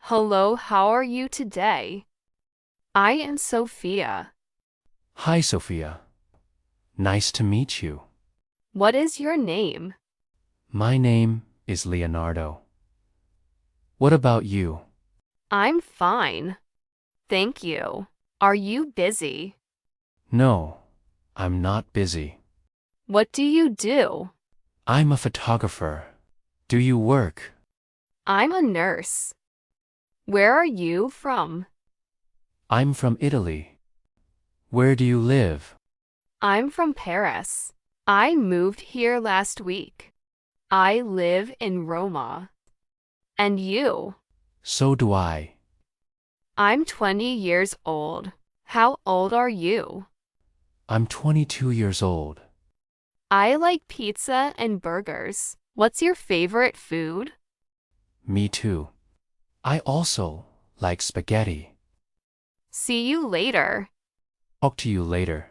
Hello, how are you today? I am Sophia. Hi, Sophia. Nice to meet you. What is your name? My name is Leonardo. What about you? I'm fine. Thank you. Are you busy? No, I'm not busy. What do you do? I'm a photographer. Do you work? I'm a nurse. Where are you from? I'm from Italy. Where do you live? I'm from Paris. I moved here last week. I live in Roma. And you? So do I. I'm 20 years old. How old are you? I'm 22 years old. I like pizza and burgers. What's your favorite food? Me too. I also like spaghetti. See you later. Talk to you later.